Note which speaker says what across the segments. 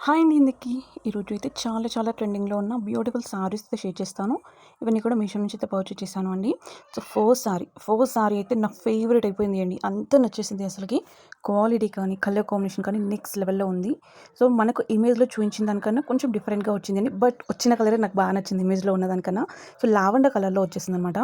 Speaker 1: Hi అండి అందరికీ. ఈరోజు అయితే చాలా చాలా ట్రెండింగ్‌లో ఉన్న బ్యూటిఫుల్ సారీస్‌తో షేర్ చేస్తాను. ఇవన్నీ కూడా మీషో నుంచి అయితే పర్చేజ్ చేశాను అండి. సో ఫస్ట్ సారీ అయితే నా ఫేవరెట్ అయిపోయింది అండి. అంత నచ్చేసింది అసలకి. క్వాలిటీ కానీ, కలర్ కాంబినేషన్ కానీ నెక్స్ట్ లెవెల్‌లో ఉంది. సో మనకు ఇమేజ్‌లో చూయించిన దానికన్నా కొంచెం డిఫరెంట్‌గా వచ్చిందండి. బట్ వచ్చిన కలరే నాకు బాగా నచ్చింది ఇమేజ్‌లో ఉన్న దానికన్నా. సో లావెండర్ కలర్‌లో వచ్చేసిందనమాట.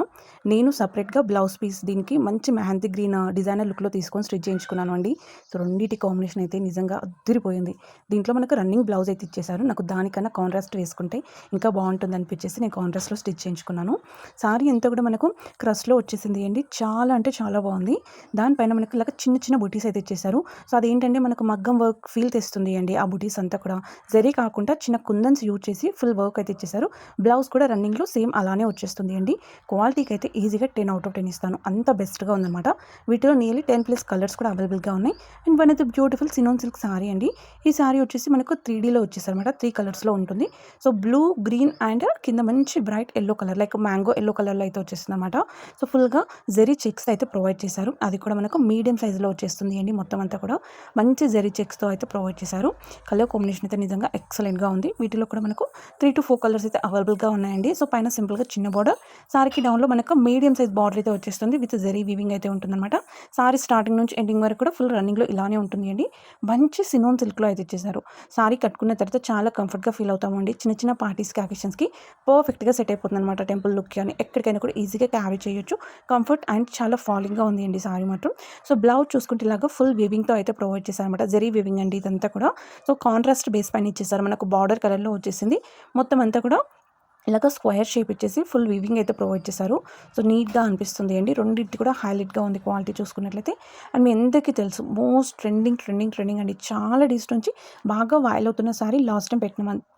Speaker 1: నేను సెపరేట్‌గా బ్లౌజ్ పీస్ దీనికి మంచి మెహందీ గ్రీన్ డిజైనర్ లుక్‌లో తీసుకొని స్టిచ్ చేయించుకున్నాను అండి. సో రెండిటి కాంబినేషన్ అయితే నిజంగా అద్దిరిపోయింది. దీంట్లో మనకు రన్నింగ్ బ్లౌజ్ అయితే ఇచ్చేసారు. నాకు దానికన్నా కాంట్రాస్ట్ వేసుకుంటే ఇంకా బాగుంటుంది అనిపించేసి నేను కాంట్రాస్ట్‌లో స్టిచ్ చేయించుకున్నాను. సారీ అంతా కూడా మనకు క్రష్‌లో వచ్చేసింది అండి. చాలా అంటే చాలా బాగుంది. దానిపైన మనకు ఇలాగ చిన్న చిన్న బుటీస్ అయితే ఇచ్చేసారు. సో అదేంటంటే మనకు మగ్గం వర్క్ ఫీల్ తెస్తుంది అండి ఆ బుటీస్ అంతా కూడా. జరీ కాకుండా చిన్న కుందన్స్ యూజ్ చేసి ఫుల్ వర్క్ అయితే ఇచ్చేసారు. బ్లౌజ్ కూడా రన్నింగ్‌లో సేమ్ అలానే వచ్చేస్తుంది అండి. క్వాలిటీకి అయితే ఈజీగా 10 అవుట్ ఆఫ్ 10 ఇస్తాను. అంత బెస్ట్‌గా ఉందన్నమాట. వీటిలో నియర్లీ 10+ కలర్స్ కూడా అవైలబుల్‌గా ఉన్నాయి. And one of the beautiful సినోన్ silk sorry అండి. ఈ సారీ వచ్చేసి మనకు 3Dలో వచ్చేసనమాట. 3 కలర్స్‌లో ఉంటుంది. సో బ్లూ, గ్రీన్ అండ్ కింద మంచి bright yellow colour like mango yellow కలర్‌లో అయితే వచ్చేస్తుందన్నమాట. సో ఫుల్‌గా జెరీ చెక్స్ అయితే ప్రొవైడ్ చేశారు. అది కూడా మనకు మీడియం సైజులో వచ్చేస్తుంది అండి. మొత్తం అంతా కూడా మంచి జెరీ చెక్స్‌తో అయితే ప్రొవైడ్ చేశారు. కలర్ కాంబినేషన్ అయితే నిజంగా ఎక్సలెంట్‌గా ఉంది. వీటిలో కూడా మనకు 3-4 కలర్స్ అయితే అవైలబుల్‌గా ఉన్నాయండి. సో పైన సింపుల్‌గా చిన్న బోర్డర్, సారీకి డౌన్‌లో మనకు మీడియం సైజ్ బార్డర్ అయితే వచ్చేస్తుంది. విత్ జెరీ వీవింగ్ అయితే ఉంటుందన్నమాట. సారీ స్టార్టింగ్ నుంచి ఎండింగ్ వరకు కూడా ఫుల్ రన్నింగ్‌లో ఇలానే ఉంటుంది అండి. మంచి సినోన్ సిల్క్‌లో అయితే ఇచ్చేసారు. సారీ కట్టుకున్న తర్వాత చాలా కంఫర్ట్‌గా ఫీల్ అవుతామండి. చిన్న చిన్న పార్టీస్‌కి, అకేషన్స్‌కి పర్ఫెక్ట్‌గా సెట్ అయిపోతుందనమాట. టెంపుల్ లుక్‌కి కానీ ఎక్కడికైనా కూడా ఈజీగా క్యారీ చేయొచ్చు. కంఫర్ట్ అండ్ చాలా ఫాలింగ్‌గా ఉంది అండి సారీ మాత్రం. సో బ్లౌజ్ చూసుకుంటే ఇలాగా ఫుల్ వీవింగ్‌తో అయితే ప్రొవైడ్ చేశారనమాట. జరీ వీవింగ్ అండి ఇదంతా కూడా. సో కాంట్రాస్ట్ బేస్ పైన ఇచ్చేసారు. మనకు బార్డర్ కలర్‌లో వచ్చేసింది. మొత్తం అంతా కూడా ఇలాగ స్క్వేర్ షేప్ ఇచ్చేసి ఫుల్ వీవింగ్ అయితే ప్రొవైడ్ చేశారు. సో నీట్‌గా అనిపిస్తుంది అండి. రెండిటి కూడా హైలైట్‌గా ఉంది క్వాలిటీ చూసుకున్నట్లయితే. అండ్ మీ అందరికీ తెలుసు మోస్ట్ ట్రెండింగ్ అండి. చాలా డేస్ నుంచి బాగా వైరల్ అవుతున్న సారీ లాస్ట్ టైం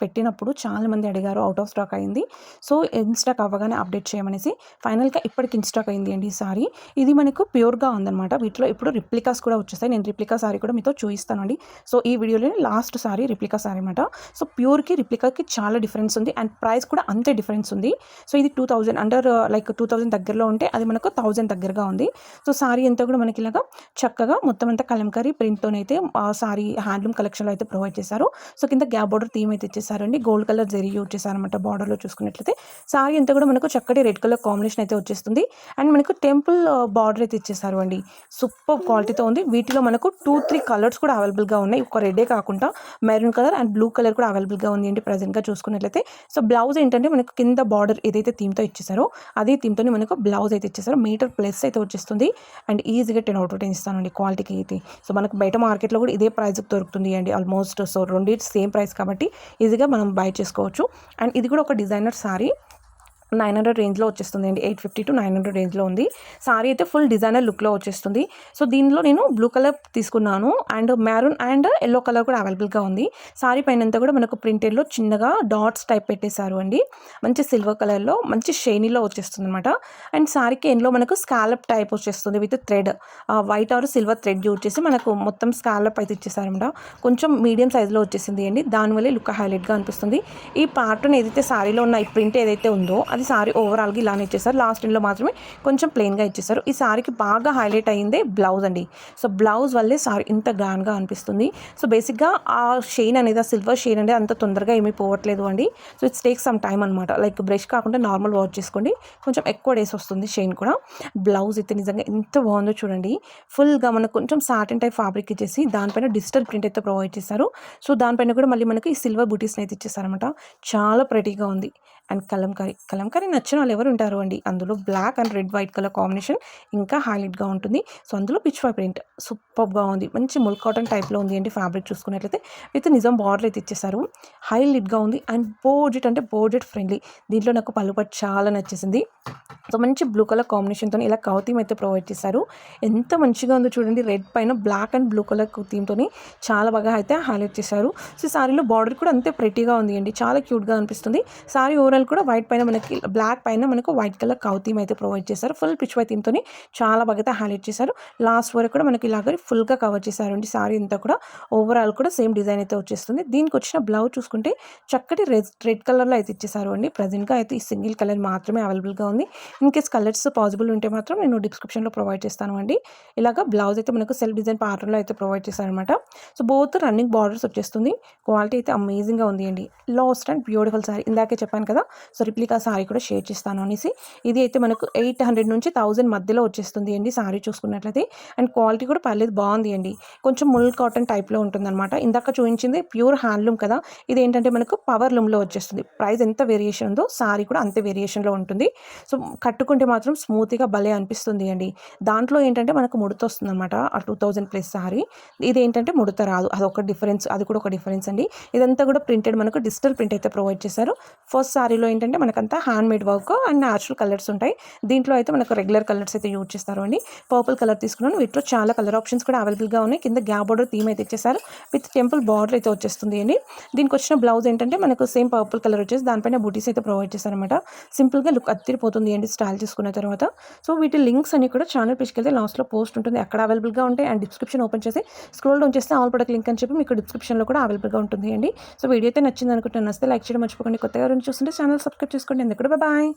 Speaker 1: పెట్టినప్పుడు చాలామంది అడిగారు. ఔట్ ఆఫ్ స్టాక్ అయింది. సో ఇన్‌స్టాక్ అవ్వగానే అప్డేట్ చేయమనేసి ఫైనల్‌గా ఇప్పటికి ఇన్‌స్టాక్ అయింది అండి ఈ సారీ. ఇది మనకు ప్యూర్‌గా ఉందన్నమాట. వీటిలో ఇప్పుడు రిప్లికాస్ కూడా వచ్చేసాయి. నేను రిప్లికా సారీ కూడా మీతో చూపిస్తానండి. సో ఈ వీడియోలోనే లాస్ట్ సారీ రిప్లికా సారీ అనమాట. సో ప్యూర్‌కి రిప్లికాకి చాలా డిఫరెన్స్ ఉంది. అండ్ ప్రైస్ కూడా అంతే డిఫరెన్స్ ఉంది. సో ఇది 2000 అండర్ లైక్ 2000 దగ్గరలో ఉంటే అది మనకు 1000 దగ్గరగా ఉంది. సో సారీ అంతా కూడా మనకి ఇలాగా చక్కగా మొత్తం అంతా కలంకారీ ప్రింట్‌తోనైతే సారీ హ్యాండ్లూమ్ కలెక్షన్‌లో అయితే ప్రొవైడ్ చేశారు. సో కింద గ్యాప్ బార్డర్ థీమ్ అయితే ఇచ్చేసారండి. గోల్డ్ కలర్ జరీ యూజ్ చేశారనమాట బార్డర్‌లో చూసుకున్నట్లయితే. సారీ అంతా కూడా మనకు చక్కటి రెడ్ కలర్ కాంబినేషన్ అయితే వచ్చేస్తుంది. అండ్ మనకు టెంపుల్ బార్డర్ అయితే ఇచ్చేసారు అండి. సూపర్ క్వాలిటీతో ఉంది. వీటిలో మనకు 2-3 కలర్స్ కూడా అవైలబుల్‌గా ఉన్నాయి. ఒక రెడ్డే కాకుండా maroon colour and blue colour కూడా అవైలబుల్‌గా ఉంది అండి ప్రెజెంట్‌గా చూసుకున్నట్లయితే. సో బ్లౌజ్ ఏంటంటే మనకు కింద బార్డర్ ఏదైతే థీమ్‌తో ఇచ్చేసారో అదే థీమ్‌తోనే మనకు బ్లౌజ్ అయితే ఇచ్చేసారో. మీటర్ ప్లస్ అయితే వచ్చేస్తుంది. అండ్ ఈజీగా 10 అవుట్ ఆఫ్ 10 ఇస్తానండి క్వాలిటీకి అయితే. సో మనకు బయట మార్కెట్‌లో కూడా ఇదే ప్రైస్‌కి దొరుకుతుంది అండి ఆల్మోస్ట్. సో రెండిటి సేమ్ ప్రైస్ కాబట్టి ఈజీగా మనం బై చేసుకోవచ్చు. అండ్ ఇది కూడా ఒక డిజైనర్ సారీ. 900 రేంజ్‌లో వచ్చేస్తుంది అండి. 850-900 రేంజ్‌లో ఉంది. సారీ అయితే ఫుల్ డిజైనర్ లుక్‌లో వచ్చేస్తుంది. సో దీనిలో నేను బ్లూ కలర్ తీసుకున్నాను. And maroon and yellow colour కూడా అవైలబుల్‌గా ఉంది. సారీ పైనంతా కూడా మనకు ప్రింటెడ్‌లో చిన్నగా డాట్స్ టైప్ పెట్టేశారు అండి. మంచి సిల్వర్ కలర్‌లో మంచి షైనీలో వచ్చేస్తుందన్నమాట. అండ్ సారీకి ఎండ్‌లో మనకు స్కాలప్ టైప్ వచ్చేస్తుంది with thread. White or silver thread use చేసి మనకు మొత్తం స్కాలప్ అయితే ఇచ్చేసారన్నమాట. కొంచెం మీడియం సైజ్‌లో వచ్చేసింది అండి. దానివల్లే లుక్ హైలైట్‌గా అనిపిస్తుంది. ఈ ప్యాటర్న్ ఏదైతే సారీలో ఉన్న ఈ ప్రింట్ ఏదైతే ఉందో అది సారీ ఓవరాల్‌గా ఇలానే ఇచ్చేసారు. లాస్ట్ ఎండ్‌లో మాత్రమే కొంచెం ప్లెయిన్‌గా ఇచ్చేసారు. ఈ సారీకి బాగా హైలైట్ అయిందే బ్లౌజ్ అండి. సో బ్లౌజ్ వల్లే సారీ ఇంత గ్రాండ్‌గా అనిపిస్తుంది. సో బేసిక్‌గా ఆ షైన్ అనేది, ఆ సిల్వర్ షైన్ అనేది అంత తొందరగా ఏమీ పోవట్లేదు అండి. So it's take some time అనమాట. లైక్ బ్రష్ కాకుండా నార్మల్ వాష్ చేసుకోండి. కొంచెం ఎక్కువ డేస్ వస్తుంది షైన్ కూడా. బ్లౌజ్ అయితే నిజంగా ఎంత బాగుందో చూడండి. ఫుల్‌గా మనకు కొంచెం సాటిన్ టైప్ ఫ్యాబ్రిక్ ఇచ్చేసి దానిపైన డిజిటల్ ప్రింట్ అయితే ప్రొవైడ్ చేశారు. సో దానిపైన కూడా మళ్ళీ మనకి ఈ సిల్వర్ బూటీస్‌ని అయితే ఇచ్చేసారనమాట. చాలా ప్రెటీగా ఉంది. అండ్ కలంకారీ నచ్చిన వాళ్ళు ఎవరు ఉంటారు అండి. అందులో black and red white colour combination ఇంకా హైలైట్‌గా ఉంటుంది. సో అందులో పిచ్ వై ప్రింట్ సూపర్‌గా ఉంది. మంచి ముల్ కాటన్ టైప్‌లో ఉంది అండి ఫ్యాబ్రిక్ చూసుకున్నట్లయితే. విత్ నిజం బార్డర్ అయితే ఇచ్చేసారు. హైలైట్‌గా ఉంది. And budget friendly. దీంట్లో నాకు పళ్ళు పట్టు చాలా నచ్చేసింది. సో మంచి బ్లూ కలర్ కాంబినేషన్‌తోని ఇలా కవ్ థీమ్ అయితే ప్రొవైడ్ చేశారు. ఎంత మంచిగా ఉందో చూడండి. రెడ్ పైన బ్లాక్ అండ్ బ్లూ కలర్ థీమ్‌తోని చాలా బాగా అయితే హైలైట్ చేశారు. సో సారీలో బార్డర్ కూడా అంతే ప్రెటీగా ఉంది అండి. చాలా క్యూట్‌గా అనిపిస్తుంది. సారీ ఓవరాల్ కూడా వైట్ పైన మనకి బ్లాక్ పైన మనకు వైట్ కలర్ కౌ థీమ్ అయితే ప్రొవైడ్ చేశారు. ఫుల్ పిచ్ వై థీమ్‌తోని చాలా బాగా హైలైట్ చేశారు. లాస్ట్ వరకు కూడా మనకి ఇలాగ ఫుల్‌గా కవర్ చేశారండి. సారీ అంతా కూడా ఓవరాల్ కూడా సేమ్ డిజైన్ అయితే వచ్చేస్తుంది. దీనికొచ్చిన బ్లౌజ్ చూసుకుంటే చక్కటి రెడ్ కలర్‌లో అయితే ఇచ్చేసారు అండి. ప్రెజెంట్‌గా అయితే ఈ సింగిల్ కలర్ మాత్రమే అవైలబుల్‌గా ఉంది. ఇన్ కేస్ కలర్స్ పాసిబుల్ ఉంటే మాత్రం నేను డిస్క్రిప్షన్‌లో ప్రొవైడ్ చేస్తాను అండి. ఇలాగ బ్లౌజ్ అయితే మనకు సెల్ఫ్ డిజైన్ ప్యాటర్న్‌లో అయితే ప్రొవైడ్ చేశారనమాట. సో బోత్ రన్నింగ్ బార్డర్స్ వచ్చేస్తుంది. క్వాలిటీ అయితే అమేజింగ్‌గా ఉంది అండి. Last and beautiful sorry. ఇందాకే చెప్పాను కదా! సో రిప్లికా సారీ కూడా షేర్ చేస్తాను అనేసి. ఇది అయితే మనకు 800 నుంచి 1000 మధ్యలో వచ్చేస్తుంది అండి సారీ చూసుకున్నట్లయితే. అండ్ క్వాలిటీ కూడా పర్లేదు బాగుంది అండి. కొంచెం ముల్ కాటన్ టైప్‌లో ఉంటుందన్నమాట. ఇందాక చూయించింది ప్యూర్ హ్యాండ్లూమ్ కదా! ఇదేంటంటే మనకు పవర్ లూమ్‌లో వచ్చేస్తుంది. ప్రైస్ ఎంత వేరియేషన్ ఉందో సారీ కూడా అంతే వేరియేషన్‌లో ఉంటుంది. సో కట్టుకుంటే మాత్రం స్మూత్‌గా భలే అనిపిస్తుంది అండి. దాంట్లో ఏంటంటే మనకు ముడత వస్తుందన్నమాట. ఆ 2000 ప్లస్ సారీ. ఇదేంటంటే ముడత రాదు. అదొక డిఫరెన్స్. అది కూడా ఒక డిఫరెన్స్ అండి. ఇదంతా కూడా ప్రింటెడ్ మనకు డిజిటల్ ప్రింట్ అయితే ప్రొవైడ్ చేశారు. ఫస్ట్ సారీలో ఏంటంటే మనకంతా handmade work and natural colours ఉంటాయి. దీంట్లో అయితే మనకు రెగ్యులర్ కలర్స్ అయితే యూజ్ చేస్తారు అండి. పర్పుల్ కలర్ తీసుకున్నాను. వీటిలో చాలా కలర్ ఆప్షన్స్ కూడా అవైలబుల్‌గా ఉన్నాయి. కింద గ్యాప్ బార్డర్ థీమ్ అయితే ఇచ్చేసారు. విత్ టెంపుల్ బార్డర్ అయితే వచ్చేస్తుంది అండి. దీనికి వచ్చిన బ్లౌజ్ ఏంటంటే మనకు సేమ్ పర్పుల్ కలర్ వచ్చేసి దానిపైన బూటీస్ అయితే ప్రొవైడ్ చేశారనమాట. సింపుల్‌గా లుక్ అదిరిపోతుంది అండి స్టైల్ చేసుకున్న తర్వాత. సో వీటి లింక్స్ అన్ని కూడా ఛానల్ పేజ్‌కెళ్తే లాస్ట్‌లో పోస్ట్ ఉంటుంది. అక్కడ అవైలబుల్‌గా ఉంటాయి. అండ్ డిస్క్రిప్షన్ ఓపెన్ చేసి స్క్రోల్ డౌన్ చేస్తే ఆల్ ప్రొడక్ట్ లింక్ అని చెప్పి మీకు డిస్క్రిప్షన్‌లో కూడా అవైలబుల్‌గా ఉంటుంది అండి. సో వీడియో అయితే నచ్చింది అనుకుంటున్నాను. నచ్చితే లైక్ చేయడం మర్చిపోకండి. కొత్తగా ఎవరైనా చూస్తుంటే ఛానల్ సబ్స్క్రైబ్ చేసుకోండి. అందుకు కూడా బాయ్.